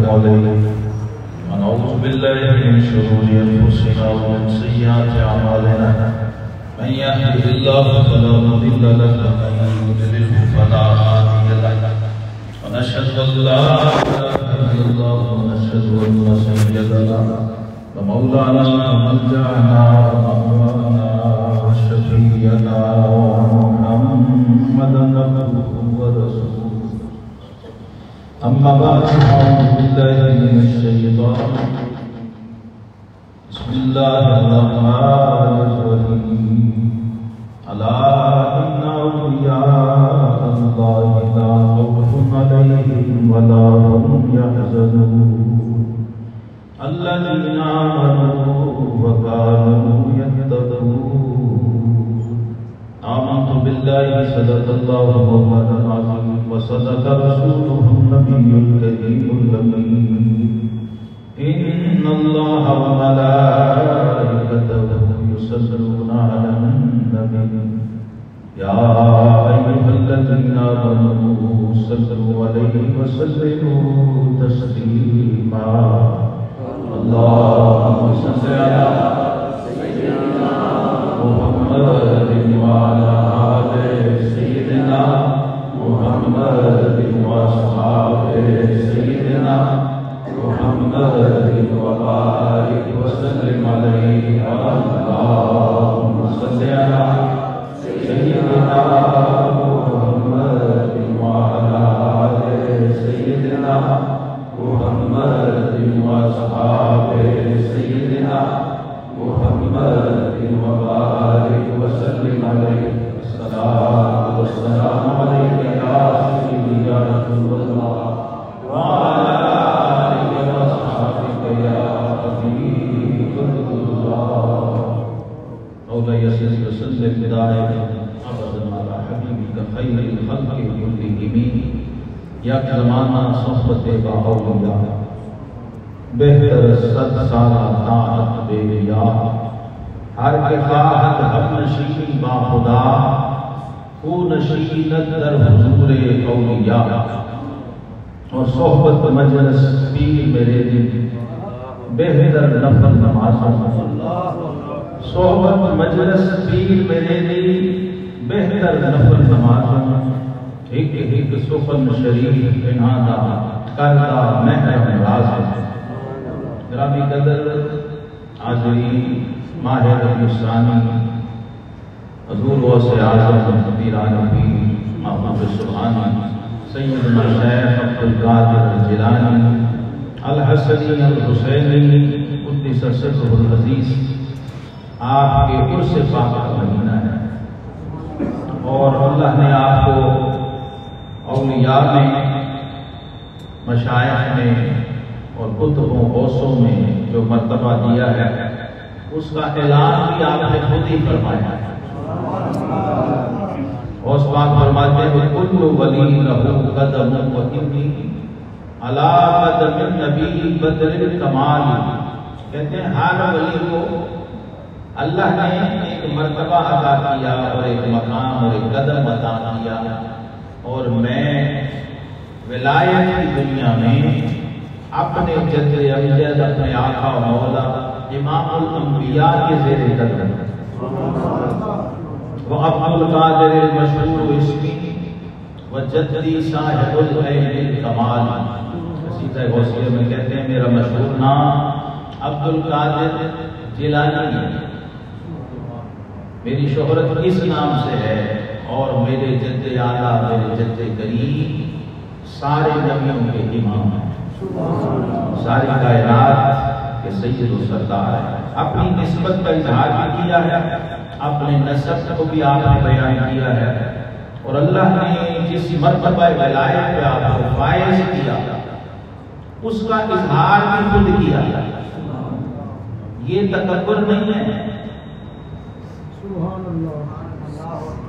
عليه ونعوذ بالله من شرور أنفسنا ومن سيئات أعمالنا من يهده الله فلا مضل له ومن يضلل فلا هادي له ونشهد أن لا إله إلا الله ونشهد أن سيدنا ومولانا وملجأنا ومأوانا وشفيعنا محمدا عبده ورسوله أما بعد أعوذ بالله من الشيطان بسم الله الرحمن الرحيم ألا إن أولياء الله لا خوف عليهم ولا هم يحزنون الذين آمنوا وكانوا يتقون آمنت بالله صدق الله مولانا العظيم وصدق رسوله النبي الكريم الأمين إن الله وملائكته يصلون على النبي يا أيها الذين آمنوا صلوا عليه وسلموا تسليما اللهم صل على سيدنا محمد وعلى آل سيدنا محمد وأصحابه سيدنا محمد وبارك وسلم عليه اللهم صل على سيدنا محمد وعلى آل سيدنا محمد وأصحابه سيدنا محمد وبارك وسلم عليه الصلاة والسلام عليك يا سيدي يا رسول الله وعلى آلك وأصحابك يا حبيب الله مولاي صل وسلم دائما أبدا على حبيبك خير الخلق كلهم یک زمانہ صحبت باولیاء بہتر صد سالہ طاعت بے ریا ہر کفاحت ہم نشین با خدا کو نشینت در حضور اولیاء اور صحبت مجلس پیر میرے دن بہتر نفل نمازوں صحبت مجلس پیر میرے دن بہتر نفل نمازوں ایک ایک سخن شریف انہانا کردہ محرم راز گرامی قدر حاضرین ماہ ربیع الثانی حضور غوث اعظم پیران پیر محمد سبحانی سیدنا شیخ عبدالقادر الجیلانی الحسنی الحسینی قدس سرہ العزیز آپ کے عرص پاک کا مہینہ ہے اور اللہ نے آپ کو اولیاء میں مشائخ میں اور کتبوں غوثوں میں جو مرتبہ دیا ہے اس کا اعلان بھی آپ نے خود ہی فرمایا ہے غوث پاک فرماتے ہیں کل ولی لہو قدم و انی علی قدم النبی بدر الکمال کہتے ہیں ہر ولی کو اللہ نے ایک مرتبہ عطا کیا اور ایک مقام اور ایک قدم عطا کیا اور میں ولایت کی دنیا میں اپنے جد امجد اپنے آقا و مولا امام الانبیاء کے زیر قدم وہ عبدالقادر المشہور اسمی و جدی صاحب العین الکمال قصیدہ غوثیہ میں کہتے ہیں میرا مشہور نام عبدالقادر جیلانی ہے میری شہرت اس نام سے ہے اور میرے جد اعلیٰ میرے جد کریم سارے نبیوں کے امام ہیں ساری کائنات کے سید و سردار ہیں اپنی نسبت کا اظہار بھی کیا ہے اپنے نسب کو بھی آپ نے بیان کیا ہے اور اللہ نے جس مرتبہ ولایت پہ آپ کو فائز کیا اس کا اظہار بھی خود کیا یہ تکبر نہیں ہے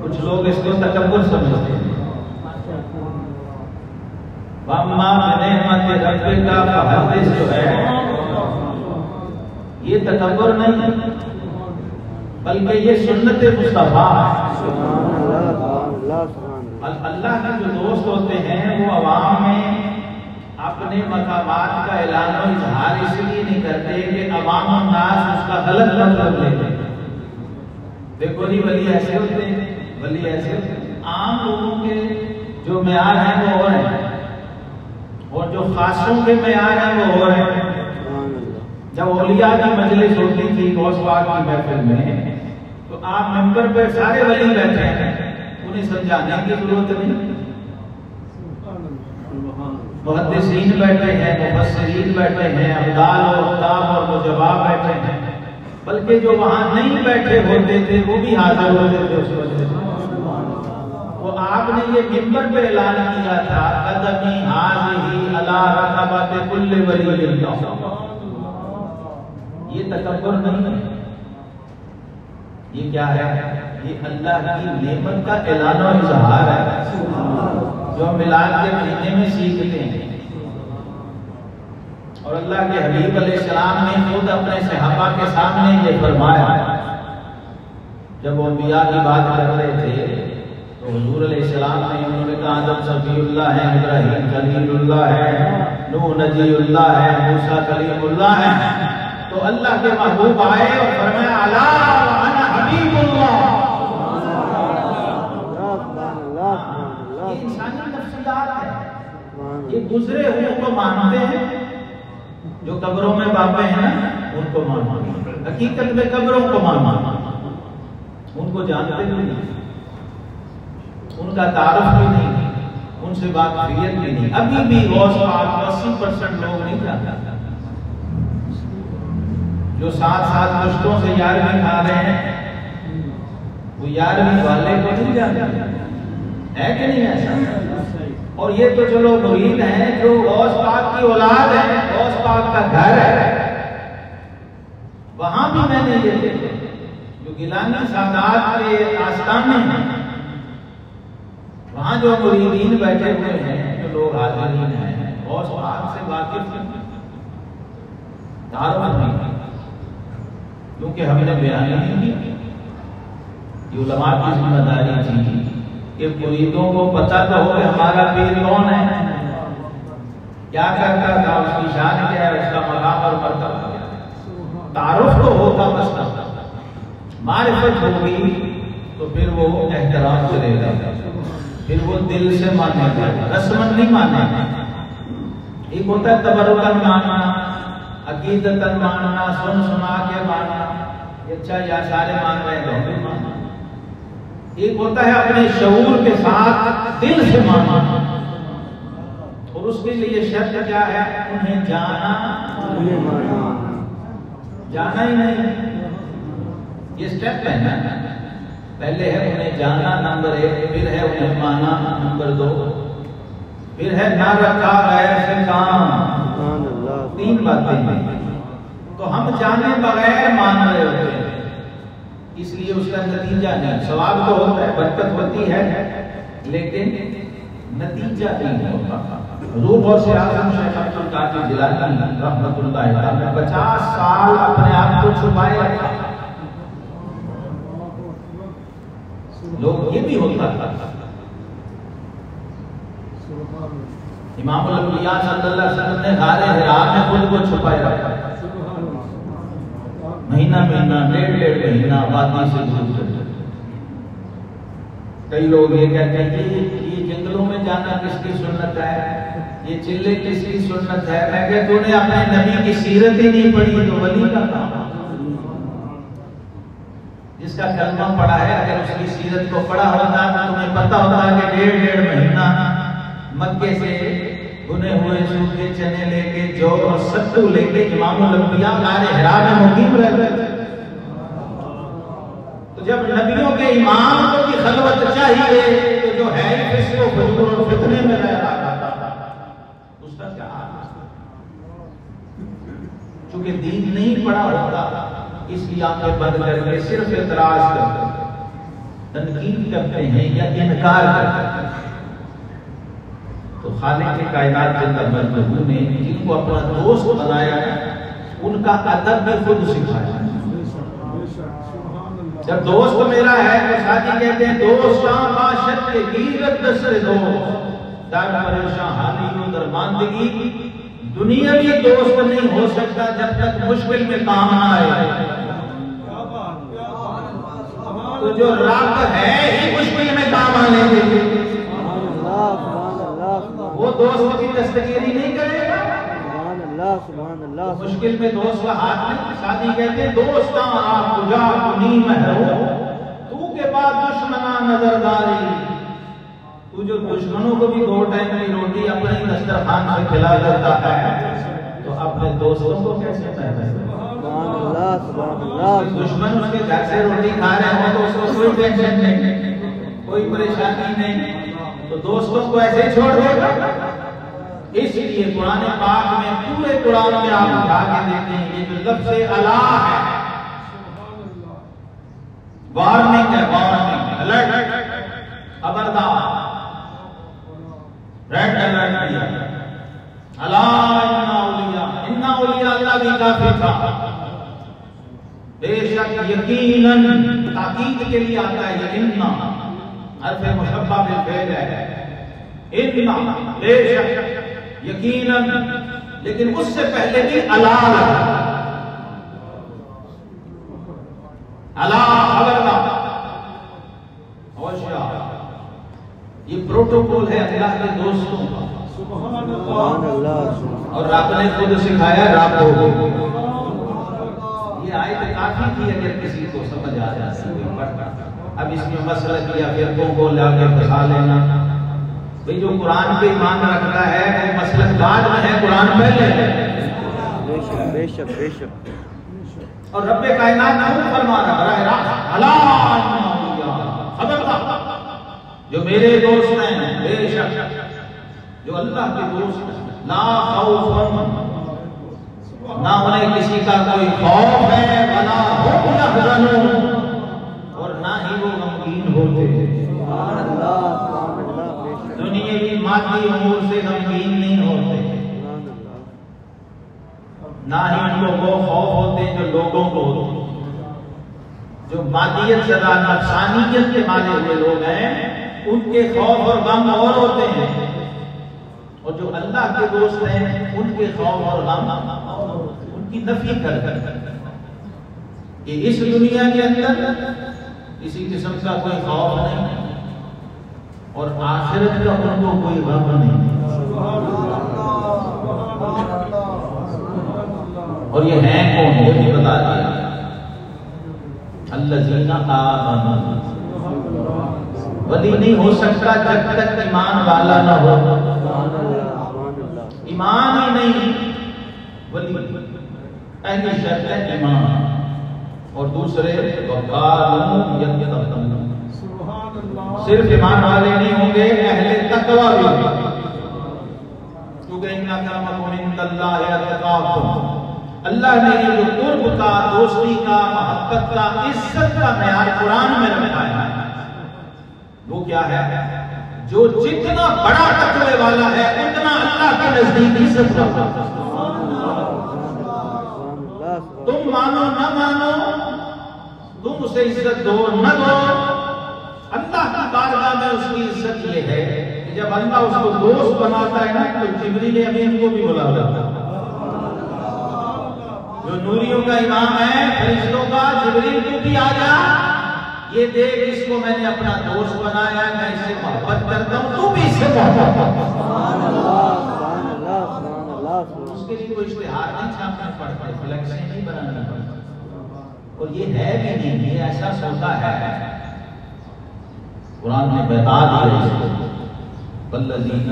کچھ لوگ اس کو تکبر سمجھتے ہیں وَأَمَّا بِنِعْمَتِ رَبِّكَ فَحَدِّثْ جو ہے یہ تکبر نہیں بلکہ یہ سنت مصطفیٰ ہے اللہ کے جو دوست ہوتے ہیں وہ عوام میں اپنے اپنے مقامات کا اعلان و اظہار اس لیے نہیں کرتے کہ عوام الناس اس کا غلط مطلب لے لیں۔ دیکھو جی ولی ایسے ہوتے ہیں، ولی ایسے ہوتے ہیں، عام لوگوں کے جو معیار ہیں وہ اور ہیں، اور جو خاصوں کے معیار ہیں وہ اور ہیں۔ جب اولیاء کی مجلس ہوتی تھی غوث پاک کی محفل میں، تو آپ ممبر پہ سارے ولی بیٹھے ہیں، انہیں سمجھانے کی ضرورت نہیں۔ محدثین بیٹھے ہیں، مفسرین بیٹھے ہیں، ابدال اور اقدام اور مجبا بیٹھے ہیں، بلکہ جو وہاں نہیں بیٹھے ہوتے تھے وہ بھی حاضر ہوتے تھے اس وجہ سے۔ وہ آپ نے یہ ممبر پہ اعلان کیا تھا قدمی حاضی علی رقبۃ کل ولی اللہ۔ یہ تکبر نہیں ہے، یہ کیا ہے؟ یہ اللہ کی نعمت کا اعلان و اظہار ہے جو ہم میلاد کے مہینے میں سیکھتے ہیں۔ اور اللہ کے حبیب علیہ السلام نے خود اپنے صحابہ کے سامنے یہ فرمایا، جب وہ انبیاء کی بات کر رہے تھے تو حضور علیہ السلام نے انہوں نے کہا آدم صفی اللہ ہے، ابراہیم خلیل اللہ ہے، نوح نجی اللہ ہے، موسیٰ کلیم اللہ ہے، تو اللہ کے محبوب آئے اور فرمایا الا وانا حبیب اللہ۔ یہ انسانی نفسیات ہے، یہ گزرے ہوئے کو مانتے ہیں، جو قبروں میں بابے ہیں نا ان کو مانتے ہیں، حقیقت میں قبروں کو مانتے ہیں، ان کو جانتے بھی نہیں، ان کا تعارف بھی نہیں، ان سے واقفیت بھی نہیں۔ ابھی بھی غوث پاک 80% لوگ نہیں جانتے، جو 7 پشتوں سے 11ویں کھا رہے ہیں وہ 11ویں والے کو نہیں جانتے، ہے کہ نہیں ایسا؟ اور یہ تو چلو مرید ہیں جو غوث پاک کی اولاد ہے، غوث پاک کا گھر ہے، وہاں بھی میں نے یہ دیکھا جو گیلانی سادات کے آستانے ہیں، وہاں جو مریدین بیٹھے ہوئے ہیں، جو لوگ حاضرین ہیں، غوث پاک سے واقف تعارف نہیں، کیونکہ ہم نے بیان نہیں کیا۔ یہ علماء کی ذمہ داری تھی کہ مریدوں کو پتہ تو ہو کہ ہمارا پیر کون ہے، کیا کرتا تھا، اس کی شان کیا ہے، اس کا مقام اور مرتبہ کیا ہے، تعارف تو ہوتا مسئلہ، معرفت ہوگی تو پھر وہ احترام کرے گا، پھر وہ دل سے مانے گا، رسمن نہیں مانے گا۔ ایک ہوتا ہے تبرکن ماننا، عقیدتاً ماننا، سنا کے ماننا، اچھا یا سارے مان رہے ہیں تو ہم بھی ماننا۔ ایک ہوتا ہے اپنے شعور کے ساتھ دل سے ماننا، اور اس کے لیے شرط کیا ہے؟ انہیں جانا ہی نہیں، یہ سٹیپ ہے نا، پہلے ہے انہیں جانا نمبر 1، پھر ہے انہیں مانا نمبر 2، پھر ہے نہ رکھا غیر سے کام، 3 باتیں ہیں۔ تو ہم جانے بغیر مان رہے ہوتے ہیں، اس لیے اس کا نتیجہ نہیں، ثواب تو ہوتا ہے، برکت ہوتی ہے، لیکن نتیجہ نہیں ہوتا۔ حضور غوث اعظم شیخ عبد القادر جیلانی رحمۃ اللہ علیہ نے 50 سال اپنے آپ کو چھپائے رکھا۔ لوگ یہ بھی ہوتا تھا، امام الانبیاء صلی اللہ علیہ وسلم نے غار حرا میں خود کو چھپائے رکھا، مہینہ 1.5 مہینہ وادی سے دور چلے۔ کئی لوگ یہ کہتے ہیں کہ یہ جنگلوں میں جانا کس کی سنت ہے، یہ چلے کس کی سنت ہے؟ میں کہ تو نے اپنے نبی کی سیرت ہی نہیں پڑھی تو ولی کا کام۔ جس کا کلمہ پڑھا ہے اگر اس کی سیرت کو پڑھا ہوتا تو تمہیں پتہ ہوتا کہ 1.5 مہینہ مکے سے بنے ہوئے سوکھے چنے لے کے، جو اور ستو لے کے امام الانبیاء غار حرا میں مقیم رہتے تھے۔ تو جب نبیوں کے امام کی خلوت چاہیے تو جو ہے فسق و فجور اور فتنے میں رہ رہا تھا اس کا کیا حال ہے؟ چونکہ دین نہیں پڑھا ہوتا اس لیے آنکھیں بند کر کے صرف اعتراض کرتے ہیں، تنقید کرتے ہیں یا انکار کرتے ہیں۔ تو خالق کے کائنات کے تبرک نے جن کو اپنا دوست بنایا ان کا ادب بھی خود سکھایا۔ جب دوست میرا ہے تو ساتھی کہتے ہیں دوستاں باشد کے گیرت دسر دوست، در پریشان حالی و درماندگی دنیاوی دوست نہیں ہو سکتا جب تک مشکل میں کام نہ آئے. تو جو رب ہے ہی مشکل میں کام آنے کے لیے، وہ دوست کی دستگیری نہیں کرے گا. مشکل میں دوست کا ہاتھ نہیں. شادی کہتے ہیں دوستاں آپ کجا کنی مہرو تو کے بعد دشمناں نظرداری. تو جو دشمنوں کو بھی 2 ٹائم کی روٹی اپنے دسترخوان سے کھلا دیتا ہے تو اپنے دوستوں کو کیسے پہنے؟ دشمن اس کے گھر سے روٹی کھا رہے ہوں تو اس کو کوئی ٹینشن نہیں، کوئی پریشانی نہیں، تو دوستوں کو ایسے ہی چھوڑ دے گا. اس لیے قرآن پاک میں پورے قرآن میں آپ اٹھا کے دیکھیں یہ جو لفظ الا ہے، وارننگ ہے، وارننگ، الرٹ، خبردار، ریڈ الرٹ دیا. الا ان اولیاء اللہ بھی کافی تھا. بے شک یقیناً تاکید کے لیے آتا ہے یہ اننا، حرف مشبہ بالفعل ہے. اننا بے شک یقیناً، لیکن اس سے پہلے بھی الا خبردار، ہوشیار. یہ پروٹوکول ہے اللہ کے دوستوں کا. اور رب نے خود سکھایا رب ہو. یہ آیت کافی تھی اگر کسی کو سمجھ آ جاتی. اب اس میں مسئلہ کیا فرقوں کو لا کے پھنسا لینا. بھئی جو قرآن پہ ایمان رکھتا ہے وہ مسلک بعد میں ہے، قرآن پہلے ہے. بے شک بے شک. اور رب کائنات خود فرما رہا براہ راست الا خبردار جو میرے دوست ہیں، بے شک جو اللہ کے دوست ہیں، لا خوف، نہ انہیں کسی کا کوئی خوف ہے، ولا هم يحزنون، اور نہ ہی وہ غمگین ہوتے. دنیاوی مادی امور سے غمگین نہیں ہوتے، نہ ہی ان کو وہ خوف ہوتے جو لوگوں کو ہوتے. جو مادیت زدہ نفسانیت کے مالے ہوئے لوگ ہیں ان کے خوف اور غم اور ہوتے ہیں، اور جو اللہ کے دوست ہیں ان کے خوف اور غم ان کی نفی کر کہ اس دنیا کے اندر کسی قسم کا کوئی خوف نہیں اور آخرت کا ان کو کوئی غم نہیں. اور یہ ہیں کون؟ یہ بھی بتا دیا الذین آمنوا. ولی نہیں ہو سکتا جب تک ایمان والا نہ ہو. ایمان ہی نہیں ولی. پہلی شرط ہے ایمان، اور دوسرے وقالوا یتقون. صرف ایمان والے نہیں ہوں گے، اہل تقوی بھی. کیونکہ ان اکرمکم عند اللہ اتقاکم. اللہ نے یہ جو قرب کا، دوستی کا، محبت کا، عزت کا معیار قرآن میں رکھا ہے وہ کیا ہے؟ جو جتنا بڑا تقوی والا ہے اتنا اللہ کے نزدیک عزت رکھتا ہے. تم مانو نہ مانو، تم اسے عزت دو نہ دو، اللہ کی بارگاہ میں اس کی عزت یہ ہے کہ جب اللہ اس کو دوست بناتا ہے نا تو جبریل امین کو بھی بلا لیتا ہے. جو نوریوں کا امام ہے فرشتوں کا، جبریل کو بھی آ جا، یہ دیکھ اس کو میں نے اپنا دوست بنایا ہے، میں اس سے محبت کرتا ہوں، تو بھی اس سے محبت کرتا. اس کے لیے کوئی اشتہار نہیں چھاپنا پڑتا، فلیکسیں نہیں بنانا پڑتا. اور یہ ہے بھی نہیں، یہ ایسا سوتا ہے. قرآن نے بتا دیا اس کو والذین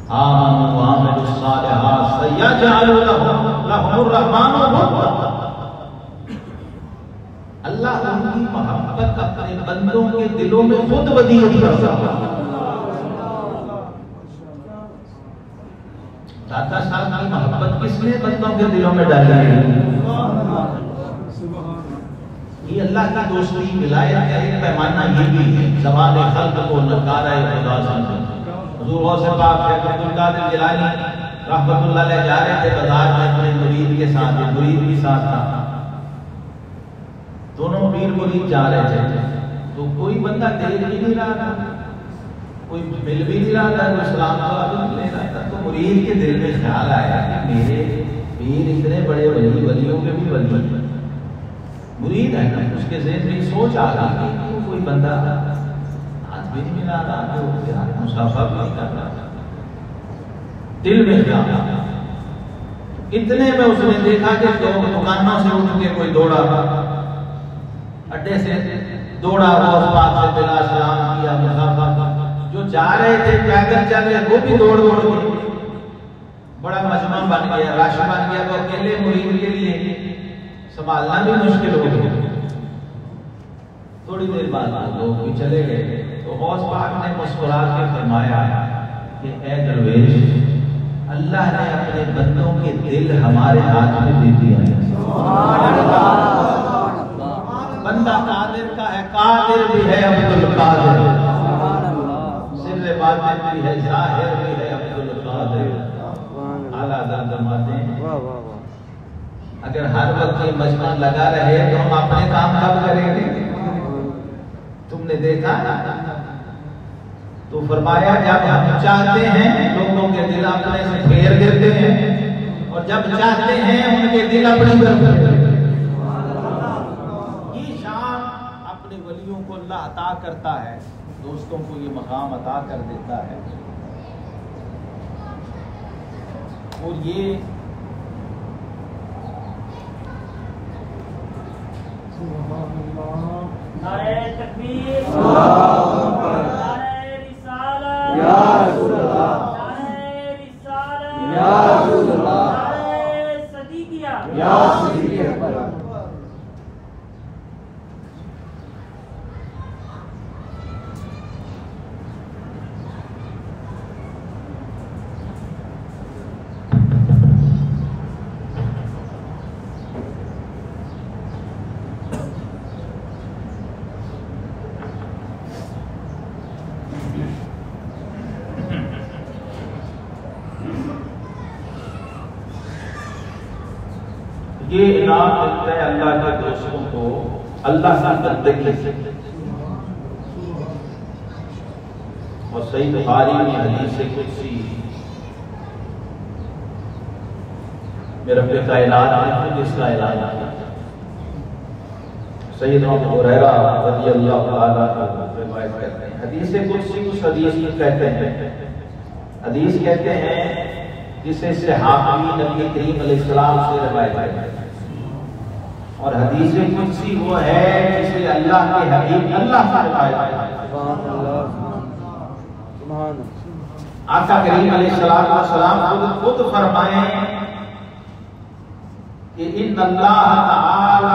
آمنوا وعملوا الصالحات سیجعل لهم الرحمن ودا. اللہ ان کی محبت اپنے بندوں کے دلوں میں خود ودیعت کرتا ہے. دادا صاحب کی محبت کس نے بندوں کے دلوں میں ڈالی ہے؟ یہ اللہ کی دوستی ولایت کا ایک پیمانہ یہ بھی ہے. زمان خلق کو نکارہ خدا سمجھا. حضور غوث پاک شیخ عبدالقادر جیلانی رحمت اللہ علیہ جا رہے تھے بازار میں اپنے مرید کے ساتھ، مرید بھی ساتھ تھا. دونوں پیر مرید جا رہے تھے تو کوئی بندہ دیکھ بھی نہیں رہا تھا، کوئی مل بھی نہیں رہا تھا، کوئی سلام جواب نہیں لے رہا تھا. تو مرید کے دل میں خیال آیا کہ میرے پیر اتنے بڑے ولی، ولیوں کے بھی ولی مرید ہے نا، اس کے ذہن میں سوچ آ رہا کہ کوئی بندہ ہاتھ بھی نہیں ملا رہا تو مسافہ بھی نہیں کر رہا، دل میں خیال آیا۔ اتنے میں اس نے دیکھا کہ دکانوں سے اٹھ کے کوئی دوڑا، اڈے سے دوڑا، غوث پاک سے بلا سلام کیا، مسافہ جو جا رہے تھے پیدل چل رہے وہ بھی دوڑ کے بڑا مجمع بن گیا، رش بن گیا، تو اکیلے مرید کے لیے سنبھالنا بھی مشکل ہو گیا۔ تھوڑی دیر بعد لوگ بھی چلے گئے تو غوث پاک نے مسکرا کے فرمایا کہ اے درویش، اللہ نے اپنے بندوں کے دل ہمارے ہاتھ میں دے دیا ہے۔ بندہ قادر کا ہے، قادر بھی ہے عبد القادر، سر باطن بھی ہے، ظاہر بھی ہے عبد القادر۔ اعلیٰ حضرت فرماتے ہیں اگر ہر وقت یہ مجمع لگا رہے تو ہم اپنے کام کب کریں گے؟ تم نے دیکھا تو فرمایا جب ہم چاہتے ہیں لوگوں کے دل اپنے سے پھیر دیتے ہیں، اور جب چاہتے ہیں ان کے دل اپنی طرف پھیرتے ہیں۔ یہ شان اپنے ولیوں کو اللہ عطا کرتا ہے، دوستوں کو یہ مقام عطا کر دیتا ہے۔ اور یہ نعرہ تکبیر، نعرہ رسالت، یا رسول اللہ، نعرہ رسالت، یا رسول اللہ، نعرہ صدیقیہ، یا صدیقیہ۔ یہ انعام ملتا ہے اللہ کے دوستوں کو اللہ کی بندگی سے۔ اور صحیح بخاری میں حدیث قدسی میں رب کائنات نے خود اس کا اعلان کیا۔ سیدنا ابو ہریرہ رضی اللہ تعالیٰ عنہ روایت کرتے ہیں، حدیث قدسی اس حدیث کو کہتے ہیں، حدیث کہتے ہیں جسے صحابی نبی کریم علیہ السلام سے روایت ہے، اور حدیث قدسی وہ ہے جسے اللہ کے حبیب اللہ سے روایت ہے۔ آقا کریم علیہ السلام خود فرمائیں کہ ان اللہ تعالی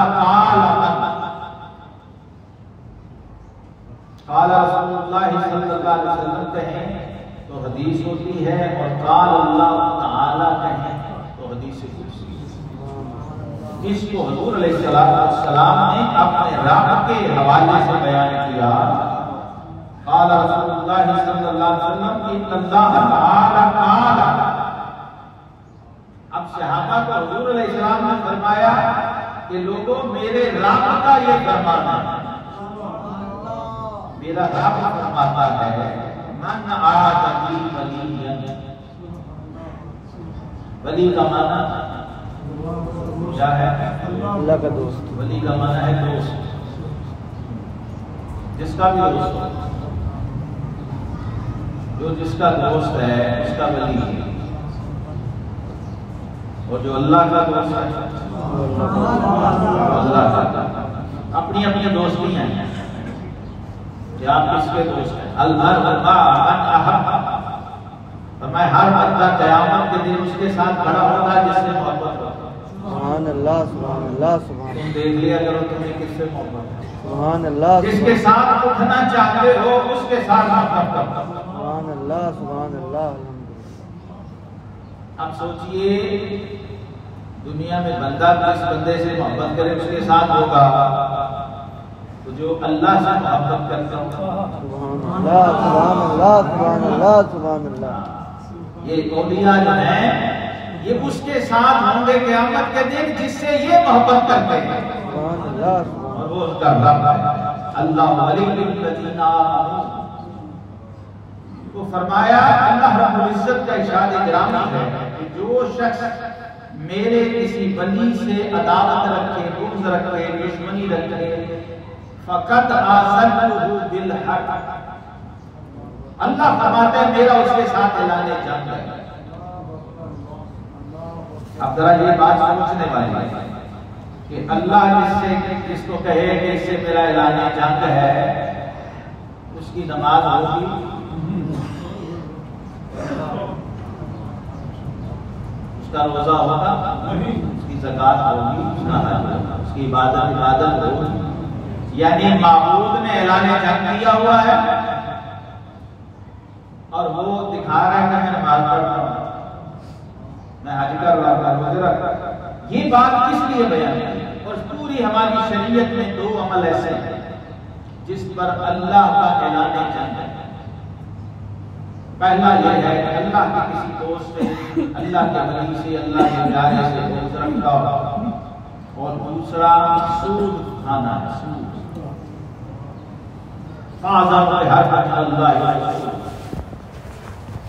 قال رسول اللہ صلی اللہ علیہ وسلم کہیں تو حدیث ہوتی ہے، اور قال اللہ تعالی کہیں تو حدیث قدسی۔ اس کو حضور علیہ السلام نے اپنے رب کے حوالے سے بیان کیا، قال رسول اللہ صلی اللہ علیہ وسلم ان اللہ تعالی قال۔ اب صحابہ کو حضور علیہ السلام نے فرمایا کہ لوگوں میرے رب کا یہ فرمان ہے، میرا رب فرماتا ہے من عاد بی ولیا، ولی کا معنی کیا ہے؟ اللہ کا دوست۔ ولی کا معنی ہے دوست، جس کا بھی دوست ہو، جو جس کا دوست ہے اس کا ولی ہے، اور جو اللہ کا دوست ہے اللہ کا۔ اپنی اپنی دوستی ہیں کہ آپ کس کے دوست ہیں۔ المرء مع من احب، فرمایا ہر بندہ قیامت کے دن اس کے ساتھ کھڑا ہوگا جس سے محبت ہو۔ سبحان اللہ، سبحان اللہ، سبحان تم دیکھ لیا کرو تمہیں کس سے محبت ہے، سبحان اللہ، جس کے ساتھ اٹھنا چاہتے ہو اس کے ساتھ محبت کرو۔ سبحان اللہ، سبحان اللہ، اب سوچئے دنیا میں بندہ جس بندے سے محبت کرے اس کے ساتھ ہوگا، تو جو اللہ سے محبت کرتا ہوگا، سبحان اللہ، سبحان اللہ، سبحان اللہ، سبحان اللہ۔ یہ اولیاء جو ہیں یہ اس کے ساتھ ہوں گے قیامت کے دن جس سے یہ محبت کرتے ہیں، سبحان اللہ، سبحان اور وہ اس کا رب ہے۔ اللہ ولی الذین آمنوا، تو فرمایا اللہ رب العزت کا ارشاد گرامی ہے کہ جو شخص میرے کسی ولی سے عداوت رکھے، بغض رکھے، دشمنی رکھے، فقط آذنتہ بالحق، اللہ فرماتے ہیں میرا اس کے ساتھ اعلان جنگ ہے۔ اب ذرا یہ بات سوچنے والی ہے کہ اللہ جس کو کہے کہ اس سے میرا اعلان جنگ ہے، اس کی نماز ہوگی، اس کا روزہ ہوگا، اس کی زکوٰۃ ہوگی، اس کا حج ہوگا، اس کی عبادت ہوگی، یعنی معبود نے اعلان جنگ کیا ہوا ہے اور وہ دکھا رہا ہے کہ میں نماز پڑھ رہا ہوں، میں حج کر رہا ہوں، روزے رکھ رہا ہوں۔ یہ بات کس لیے بیان ہے؟ اور پوری ہماری شریعت میں دو عمل ایسے ہیں جس پر اللہ کا اعلان جنگ ہے۔ پہلا یہ ہے کہ اللہ کے کسی دوست سے، اللہ کے ولی سے، اللہ کے پیارے سے بغض رکھتا ہو، اور دوسرا سود کھانا ہے، سود۔ فَأَعْظَمُ بِحَرْبَةِ اللَّهِ وَرَسُولِهِ،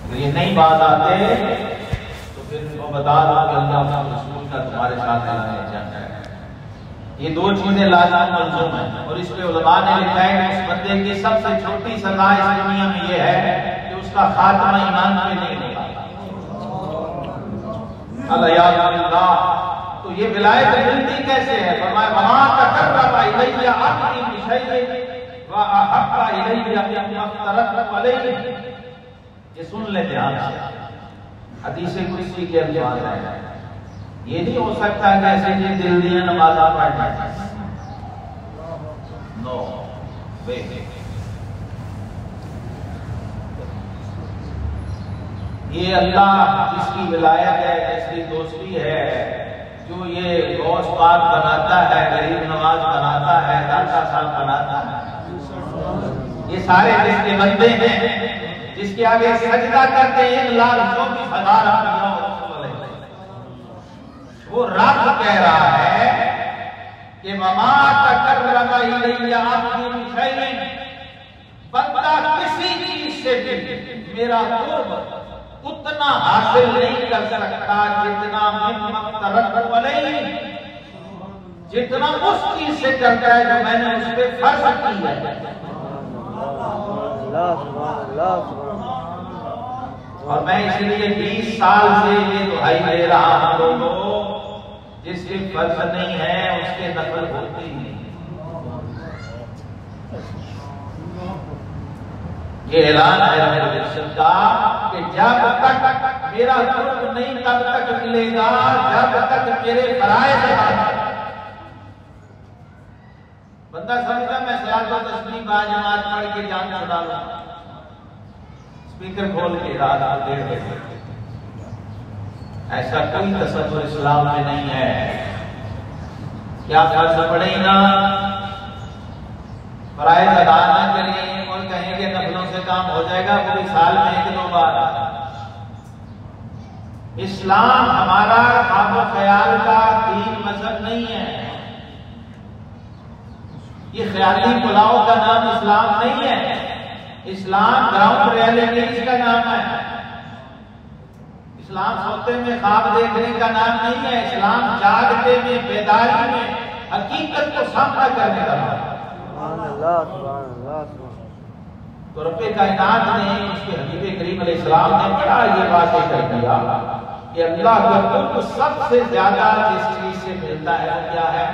اگر یہ نہیں بات آتے تو پھر وہ بتا دو کہ اللہ کا رسول کا تمہارے ساتھ اعلان جنگ ہے۔ یہ دو چیزیں لازم ملزوم ہیں، اور اس پہ علماء نے لکھا ہے کہ اس بندے کی سب سے چھوٹی سزا اس دنیا میں یہ ہے کہ اس کا خاتمہ ایمان پہ نہیں ہوگا۔ الیاذ باللہ۔ تو یہ ولایت ملتی کیسے ہے؟ فرمایا وما تقرب الی عبدی بشیء واحب الی مما افترضت علیہ۔ یہ سن لے دھیان سے، حدیث قدسی کے الفاظ ہیں۔ یہ نہیں ہو سکتا کہ ایسے جی دل دیا نمازہ پڑھنا، نو وے۔ یہ اللہ جس کی ولایت ہے، جس کی دوستی ہے، جو یہ غوث پاک بناتا ہے، غریب نواز بناتا ہے، داتا صاحب بناتا ہے، یہ سارے جس کے بندے ہیں، جس کے آگے سجدہ کرتے ہیں 1,24,000 انبیاء اور رسول اللہ، وہ رب کہہ رہا ہے کہ وما تقرب الی عبدی بشیء، بندہ کسی چیز سے بھی میرا قرب اتنا حاصل نہیں کر سکتا جتنا مما افترضت علیہ، جتنا اس چیز سے کرتا ہے جو میں نے اس پہ فرض کی ہے۔ اور میں اس لیے 20 سال سے یہ دہائی دے رہا ہوں لوگوں، جس کے فرض نہیں ہے اس کے نفل ہوتے ہیں۔ یہ اعلان ہے رب العزت کا کہ جب تک میرا قرب نہیں تب تک ملے گا جب تک میرے فرائض ادا نہیں۔ بندہ سمجھتا میں صلاۃ و تسبیح باجماعت پڑھ کے جان چھڑا لوں، اسپیکر کھول کے رات 1:30 بجے، ایسا کوئی تصور اسلام میں نہیں ہے۔ کیا فرض پڑھیں نا، فرائض ادا نہ کریں اور کہیں کہ نفلوں سے کام ہو جائے گا، پوری سال میں 1-2 بار۔ اسلام ہمارا خواب و خیال کا دین مذہب نہیں ہے، یہ خیالی پلاؤ کا نام اسلام نہیں ہے، اسلام گراؤنڈ ریئلٹیز کا نام ہے، اسلام سوتے میں خواب دیکھنے کا نام نہیں ہے، اسلام جاگتے میں، بیداری میں حقیقت کو سامنا کرنے کا نام ہے۔ تو رب کائنات نے اس کے حبیب کریم علیہ السلام نے کیا یہ بات کر دیا کہ اللہ کا قرب سب سے زیادہ جس چیز سے ملتا ہے وہ کیا ہے؟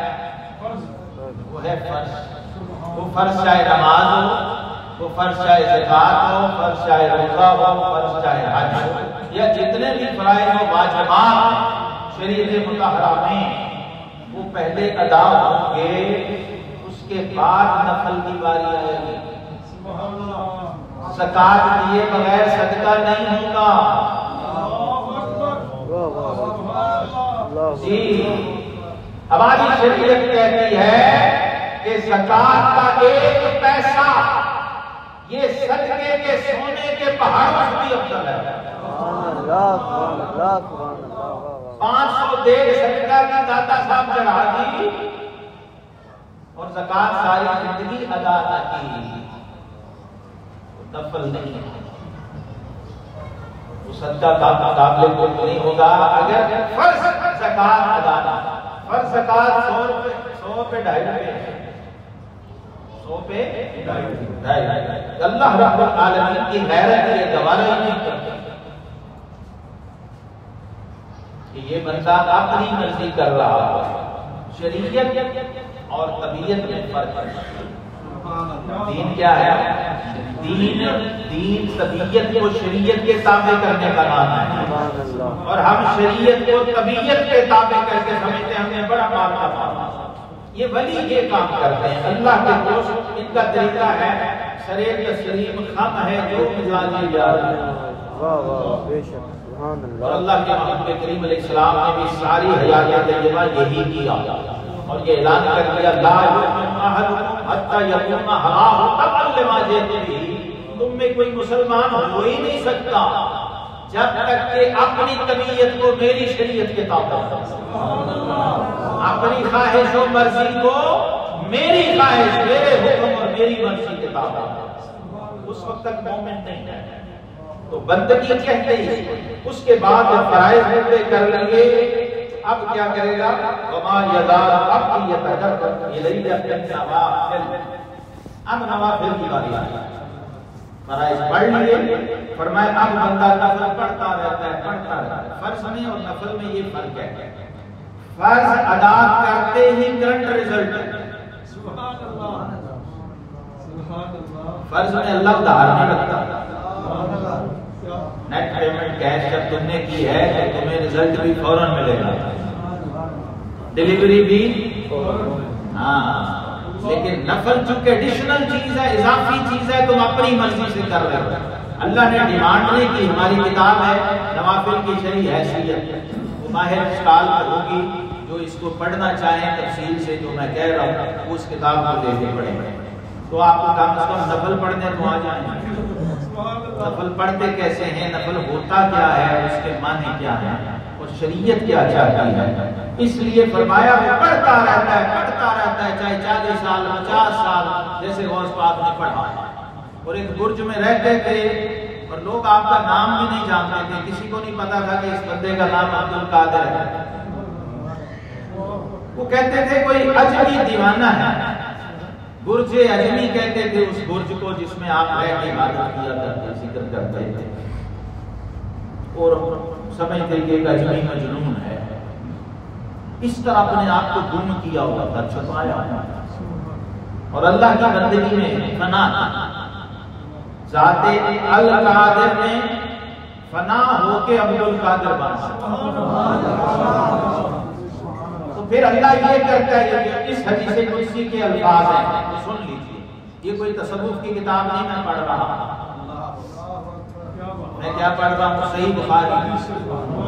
وہ ہے فرض۔ وہ فرض چاہے نماز ہو، وہ فرض چاہے زکوٰۃ ہو، فرض چاہے روزہ ہو، فرض چاہے حج ہو، یا جتنے بھی فرائض و واجبات شریعت مطہرہ میں، وہ پہلے ادا ہوں گے، اس کے بعد نفل کی باری آئے گی۔ زکوٰۃ دیے بغیر صدقہ نہیں ہوگا۔ جی ہماری شریعت کہتی ہے کہ زکوٰۃ کا 1 پیسہ یہ صدقے کے سونے کے پہاڑوں سے بھی افضل ہے۔ 500 دیگ صدقہ کی داتا صاحب چڑھا دی اور زکوٰۃ ساری زندگی ادا نہ کی، نفل نہیں ہے۔ تو صدقہ کا مقابلے کو نہیں ہوگا اگر فرض زکات ادا نہ، فرض زکات 100 پہ 2.5 100 پہ 2.5 اللہ رب العالمین کی غیرت یہ گوارا ہی نہیں کرتا کہ یہ بندہ اپنی مرضی کر رہا ہے۔ شریعت اور طبیعت میں فرق ہے۔ دین کیا ہے؟ دین طبیعت کو شریعت کے تابع کرنے کا نام ہے، اور ہم شریعت کو طبیعت کے تابع کر کے سمجھتے ہیں ہم نے بڑا مال کمانا۔ یہ ولی یہ کام کرتے ہیں، اللہ کے دوست ان کا طریقہ ہے سرے تسلیم خم ہے جو مزاجی جا رہا ہے۔ اور اللہ کے محبوب کریم علیہ السلام نے بھی ساری حیات طیبہ یہی کیا اور یہ اعلان کر دیا لا یؤمن احدکم حتی یکون ہواہ تبعا لما جئت بہ، تم میں کوئی مسلمان ہو ہی نہیں سکتا جب تک کہ اپنی طبیعت کو میری شریعت کے تابع اپنی خواہش و مرضی کو میری خواہش میرے حکم اور میری مرضی کے تابع، اس وقت تک مومن نہیں ہے۔ تو بندگی کہتے ہی اس کے بعد فرائض پورے کر لیے اب کیا کرے گا؟ وما یزال عبدی یتقرب الی بالنوافل، اب نوافل کی باری آئی۔ فرائض پڑھ لیے، فرمایا اب بندہ نفل پڑھتا رہتا ہے۔ فرض میں اور نفل میں یہ فرق ہے، فرض ادا کرتے ہی کرنٹ ریزلٹ ہے، فرض میں اللہ ادھار نہیں رکھتا۔ نیٹ پیمنٹ کیش جب تم نے کی ہے تو تمہیں رزلٹ بھی فوراً ملے گا، ڈیلیوری بھی ہاں، لیکن نفل چونکہ ایڈیشنل چیز ہے، اضافی چیز ہے، تم اپنی مرضی سے کر رہے ہو۔ اللہ نے ڈیمانڈ نہیں کی، ہماری کتاب ہے نوافل کی شرعی حیثیت، وہ ماہر اشکال پر ہوگی، جو اس کو پڑھنا چاہیں تفصیل سے جو میں کہہ رہا ہوں اس کتاب کو لے کے پڑھیں، تو آپ کو کم از کم نفل پڑھنے تو آ جائیں۔ نفل پڑھتے کیسے ہیں، نفل ہوتا کیا ہے، اس کے معنی کیا ہے اور شریعت کیا چاہتی ہے، اس لیے فرمایا وہ پڑھتا رہتا ہے چاہے 40 سال 50 سال، جیسے غوث پاک نے پڑھا۔ اور ایک برج میں رہتے تھے اور لوگ آپ کا نام بھی نہیں جانتے تھے، کسی کو نہیں پتا تھا کہ اس بندے کا نام عبد القادر ہے۔ وہ کہتے تھے کوئی اجمی دیوانہ ہے، برج اجمی کہتے تھے اس برج کو جس میں آپ رہ کے عبادت کیا کرتے، ذکر کرتے تھے، اور سمجھتے کہ ایک اجمی مجنون ہے، اس طرح اپنے آپ کو گم کیا ہوا تھا، چھپایا ہوا تھا۔ اور اللہ کی بندگی میں فنا ذات القادر میں فنا ہو کے عبد القادر بنا۔ تو پھر اللہ یہ کرتا ہے کہ اس حدیث قدسی کے الفاظ ہیں، سن لیجیے، یہ کوئی تصوف کی کتاب نہیں میں پڑھ رہا، میں کیا پڑھ رہا ہوں؟ صحیح بخاری،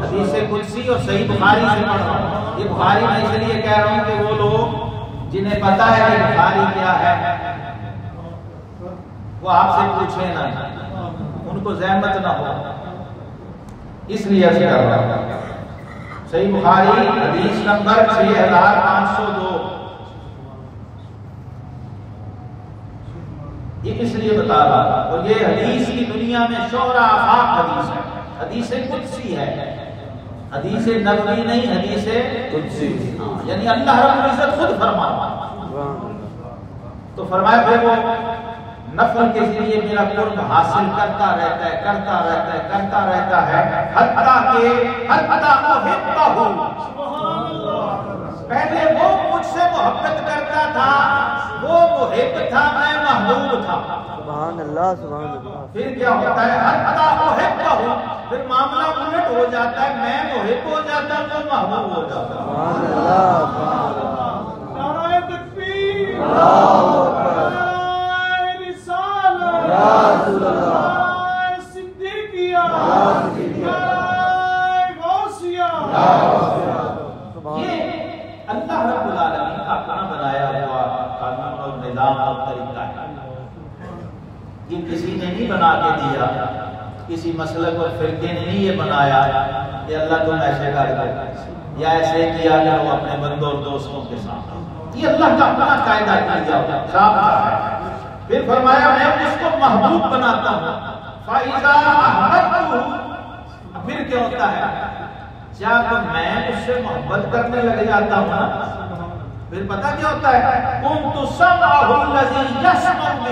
حدیث قدسی اور صحیح بخاری سے پڑھ رہا ہوں۔ یہ بخاری میں اس لیے کہہ رہا ہوں کہ وہ لوگ جنہیں پتا ہے کہ بخاری کیا ہے وہ آپ سے پوچھیں نہ، ان کو زحمت نہ ہو، اس لیے ایسے کر رہا ہوں۔ صحیح بخاری حدیث نمبر 6502، یہ اس لیے بتا رہا، اور یہ حدیث کی دنیا میں شہرہ آفاق حدیث ہے، حدیث قدسی ہے، حدیث نبوی نہیں، حدیث قدسی، یعنی اللہ رب العزت خود فرمایا۔ تو فرمایا پھر وہ نفل کے ذریعے میرا قرب حاصل کرتا رہتا ہے حتیٰ کہ احبہ، پہلے وہ مجھ سے محبت کرتا تھا، وہ محب تھا، میں محبوب تھا۔ سبحان اللہ سبحان اللہ۔ پھر کیا ہوتا ہے؟ حتیٰ احبہ، پھر معاملہ الٹ ہو جاتا ہے، میں محب ہو جاتا ہوں، وہ محبوب ہو جاتا ہے۔ سبحان اللہ سبحان اللہ۔ نعرہ تکبیر، اللہ اکبر، نعرہ رسالت، یا رسول اللہ، نعرہ صدیقیہ، یا صدیقیہ، نعرہ غوثیہ۔ یہ اللہ رب العالمین کا اپنا بنایا ہوا قانون اور نظام اور طریقہ ہے، یہ کسی نے نہیں بنا کے دیا، کسی مسلک اور فرقے نے نہیں یہ بنایا کہ اللہ تم ایسے کر دو یا ایسے کیا کرو اپنے بندوں اور دوستوں کے ساتھ، یہ اللہ کا اپنا قاعدہ کیا ہے۔ پھر فرمایا میں اس کو محبوب بناتا ہوں، فَإِذَا أَحْبَبْتُهُ، کیا ہوتا ہے؟ جب میں اس سے محبت کرنے لگ جاتا ہوں نا، پھر پتہ کیا ہوتا ہے؟ کنت سمعہ الذی یسمع بہ،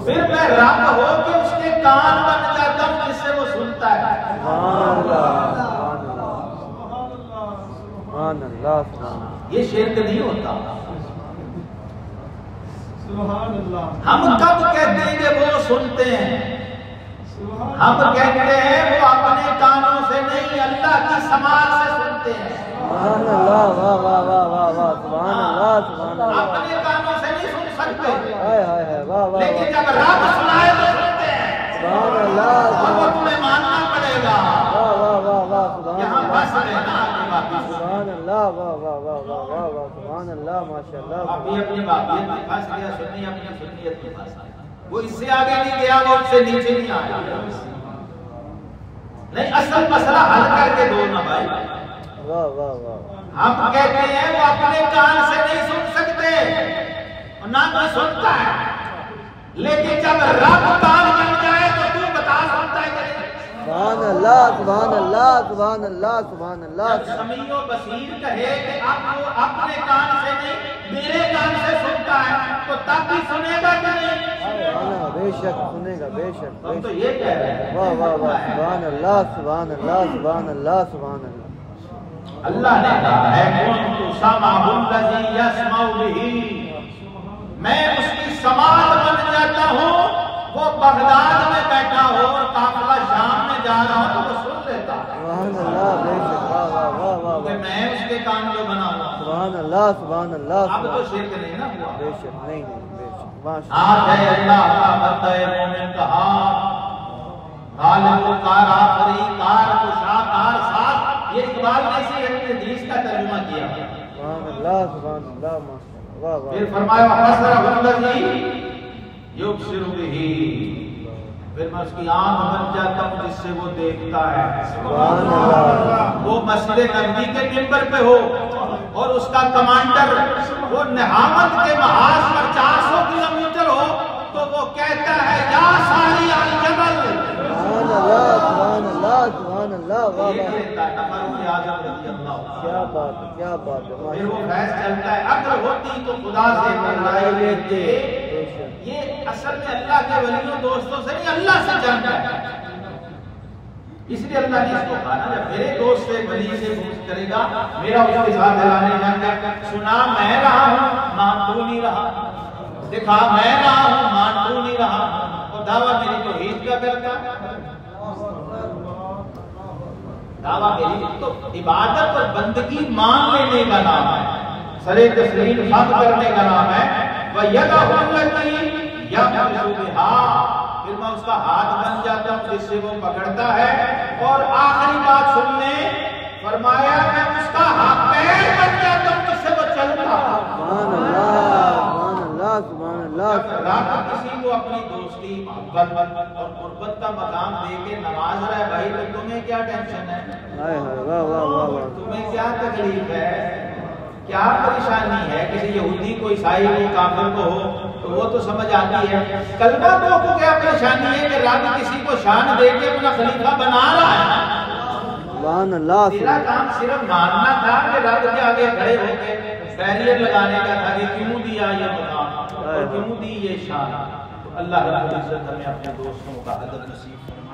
پھر میں رب ہو کے اس کے کان بن جاتا ہوں جس سے وہ سنتا ہے۔ سبحان اللہ، یہ شرک نہیں ہوتا۔ سبحان اللہ، ہم کب کہتے ہیں کہ وہ سنتے ہیں؟ ہم کہتے ہیں وہ اپنے کانوں سے نہیں اللہ کی سماعت سے سنتے ہیں۔ سبحان اللہ، واہ واہ واہ واہ واہ، سبحان اللہ، سبحان اللہ، اپنے کانوں سے نہیں سن سکتے، ہائے ہائے ہائے، واہ واہ لیکن واہ، جب رب سنائے تو سنتے ہیں۔ سبحان اللہ، اور وہ تمہیں ماننا پڑے گا۔ واہ واہ واہ واہ، سبحان یہاں اللہ، بس رہنا اپنی باقی سبحان اللہ، واہ واہ واہ واہ واہ واہ، سبحان اللہ، ماشاء اللہ، ابھی اپنی باقیت میں پھنس گیا، سنی اپنی سنیت میں پھنس گیا، وہ اس سے آگے نہیں گیا، وہ اس سے نیچے نہیں آیا۔ نہیں، اصل مسئلہ حل کر کے دو نا بھائی۔ واہ واہ واہ، ہم کہتے ہیں وہ اپنے کان سے نہیں سن سکتے اور نہ کوئی سنتا ہے، لیکن جب رب کان بن جائے تو تو بتا سکتا ہے کہ نہیں؟ سبحان اللہ، سبحان اللہ، سبحان اللہ، سبحان اللہ، جب سمیع و بصیر کہے کہ اب وہ اپنے کان سے نہیں میرے کان سے سنتا ہے تو تب بھی سنے گا کہ نہیں؟ بے شک سنے گا، بے شک، ہم تو یہ کہہ رہے ہیں۔ واہ واہ واہ، سبحان اللہ، سبحان اللہ، سبحان اللہ، سبحان اللہ، اللہ نے کہا ہے کنت سمعہ الذی یسمع بہ، میں اس کی سماعت بن جاتا ہوں۔ وہ بغداد میں بیٹھا ہو اور قافلہ شام میں جا رہا ہو تو وہ سن لیتا ہے، سبحان اللہ، بے شک، واہ واہ واہ واہ کہ واہ، میں اس کے کان جو بنا ہوں۔ سبحان اللہ، سبحان اللہ، اب تو شرک نہیں نا ہوا۔ بے شک، نہیں نہیں، بے شک، ماشاء اللہ، ہاتھ ہے اللہ کا بندہ مومن کا ہاتھ، غالب و کار آفری کار کشا کار ساز، یہ اقبال نے اسی حدیث کا ترجمہ کیا۔ سبحان اللہ، سبحان اللہ، ماشاء اللہ، واہ واہ، پھر فرمایا وَحَسْرَهُ الَّذِي يُبْصِرُ بِهِ، پھر میں اس کی آنکھ بن جاتا ہوں جس سے وہ دیکھتا ہے۔ سبحان اللہ، وہ مسجد نبوی کے ممبر پہ ہو اور اس کا کمانڈر وہ نہامت کے محاذ پر 400 کلومیٹر ہو تو وہ کہتا ہے یا ساری الجبل، سبحان اللہ، سبحان اللہ، سبحان اللہ، واہ دیکھ واہ، لیتا ہے فاروق اعظم رضی اللہ عنہ۔ کیا بات ہے، کیا بات ہے، پھر ماشاء وہ اللہ، فیض چلتا ہے اگر ہوتی تو خدا سے منگائی لیتے۔ بے شک، یہ اصل میں اللہ کے ولیوں دوستوں سے نہیں اللہ سے جانتا ہے، اس لیے اللہ نے اس کو کہا نا جب میرے دوست سے ولی سے پوچھ کرے گا میرا اس کے ساتھ اعلان جنگ ہے، سنا میں رہا ہوں مان تو نہیں رہا، دکھا میں رہا ہوں مان تو نہیں رہا، اور دعویٰ میری توحید کا کرتا، دعویٰ میری تو عبادت اور بندگی مان لینے کا نام ہے، سر تسلیم خم کرنے کا نام ہے۔ وَيَدَهُ الَّتِي يَبْطِشُ بِهَا، پھر میں اس کا ہاتھ بن جاتا ہوں جس سے وہ پکڑتا ہے، اور آخری بات سن لیں، فرمایا میں اس کا پیر بن جاتا ہوں جس سے وہ چلتا ہے۔ سبحان اللہ، سبحان اللہ، سبحان اللہ، جب رب کسی کو اپنی دوستی محبت اور قربت کا مقام دے کے نواز رہا ہے بھائی تو تمہیں کیا ٹینشن ہے؟ ہائے ہائے، واہ واہ واہ واہ، تمہیں کیا تکلیف ہے؟ کیا پریشانی ہے؟ کسی یہودی کو عیسائی کو کافر کو ہو تو وہ تو سمجھ آتی ہے، کلمہ گو کو کیا پریشانی ہے کہ رب کسی کو شان دے کے اپنا خلیفہ بنا رہا ہے؟ سبحان اللہ، تیرا کام صرف ماننا تھا کہ رب کے آگے کھڑے ہو کے بیریئر لگانے کا تھا کہ کیوں دیا یہ مقام اور کیوں دی یہ شان۔ تو اللہ رب العزت ہمیں اپنے دوستوں کا ادب نصیب فرمائے۔